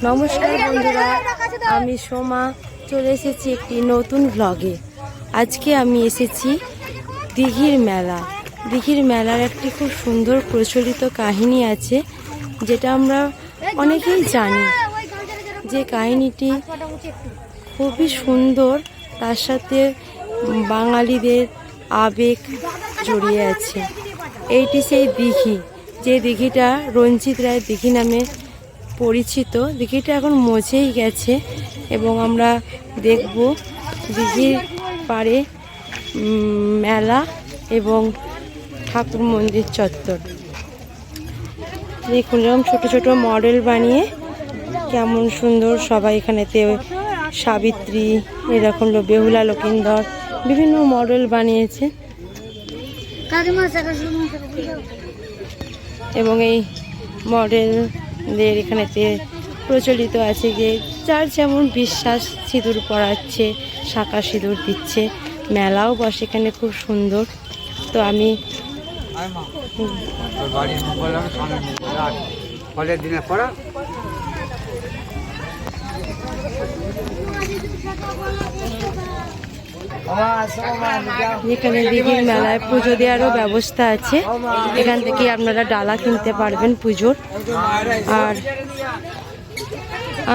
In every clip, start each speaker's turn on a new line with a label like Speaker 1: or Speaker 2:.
Speaker 1: নমস্কার বন্ধুরা, আমি সোমা চলে এসেছি একটি নতুন ব্লগে। আজকে আমি এসেছি দিঘির মেলা। দিঘির মেলার একটি খুব সুন্দর প্রচলিত কাহিনী আছে, যেটা আমরা অনেকেই জানি। যে কাহিনীটি খুবই সুন্দর, তার সাথে বাঙালিদের আবেগ জড়িয়ে আছে। এইটি সেই দিঘি, যে দিঘিটা রঞ্জিত রায় দিঘি নামে পরিচিত। দিঘিটা এখন মুছেই গেছে এবং আমরা দেখব দিঘির পাড়ে মেলা এবং ঠাকুর মন্দির চত্বর। দেখুন এরকম ছোট ছোট মডেল বানিয়ে কেমন সুন্দর সবাই এখানেতে সাবিত্রী, এরকম বেহুলা লকিন্দর বিভিন্ন মডেল বানিয়েছে। এবং এই মডেলদের এখানেতে প্রচলিত আছে যে যার যেমন বিশ্বাস সিঁদুর পরাচ্ছে, শাঁখা সিঁদুর দিচ্ছে। মেলাও বসে এখানে খুব সুন্দর। তো আমি এখানে দিঘির মেলায় পুজো দেওয়ারও ব্যবস্থা আছে। এখান থেকে আপনারা ডালা কিনতে পারবেন পুজোর। আর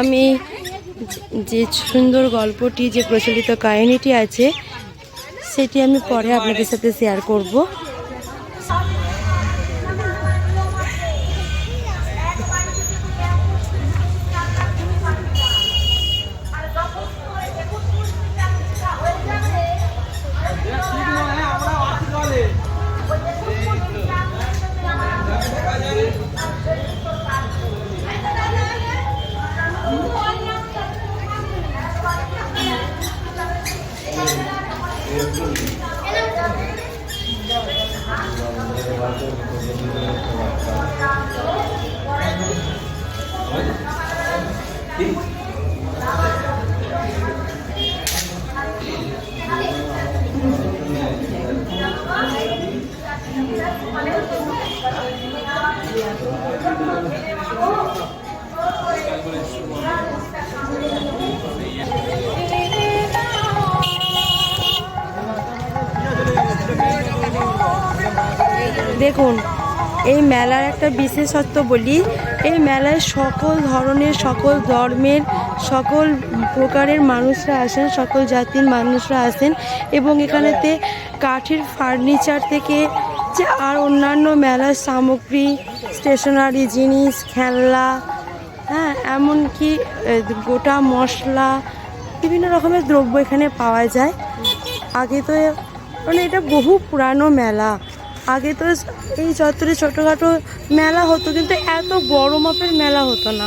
Speaker 1: আমি যে সুন্দর গল্পটি, যে প্রচলিত কাহিনীটি আছে, সেটি আমি পরে আপনাদের সাথে শেয়ার করব। দেখুন এই মেলার একটা বিশেষত্ব বলি। এই মেলায় সকল ধরনের, সকল ধর্মের, সকল প্রকারের মানুষরা আসেন, সকল জাতির মানুষরা আসেন। এবং এখানেতে কাঠের ফার্নিচার থেকে যে আর অন্যান্য মেলার সামগ্রী, স্টেশনারি জিনিস, খেলনা, হ্যাঁ এমনকি গোটা মশলা, বিভিন্ন রকমের দ্রব্য এখানে পাওয়া যায়। আগে তো মানে এটা বহু পুরানো মেলা। আগে তো এই চত্বরে ছোটোখাটো মেলা হতো, কিন্তু এত বড় মাপের মেলা হতো না।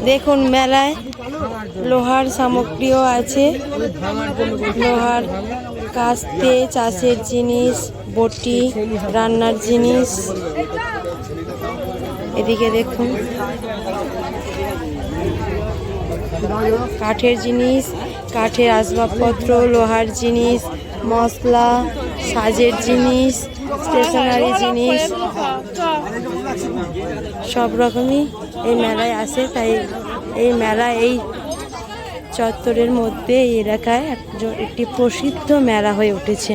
Speaker 1: দেখুন মেলায় লোহার সামগ্রীও আছে। লোহার কাস্তে, চাষের জিনিস, বটি, রান্নার জিনিস। এদিকে দেখুন কাঠের জিনিস, কাঠের আসবাবপত্র, লোহার জিনিস, মশলা, সাজের জিনিস, স্টেশনারি জিনিস, সব রকমই এই মেলায় আসে। তাই এই মেলা এই চত্বরের মধ্যে, এই এলাকায় একটি প্রসিদ্ধ মেলা হয়ে উঠেছে।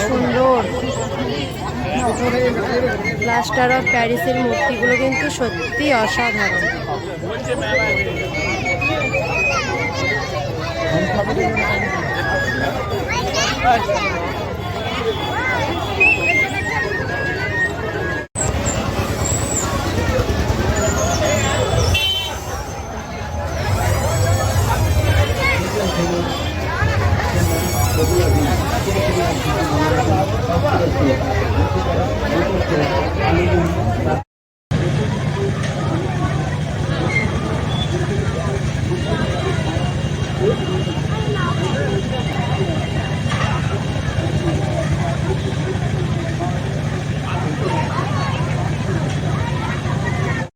Speaker 1: সুন্দর প্লাস্টার অফ প্যারিসের মূর্তিগুলো কিন্তু সত্যি অসাধারণ।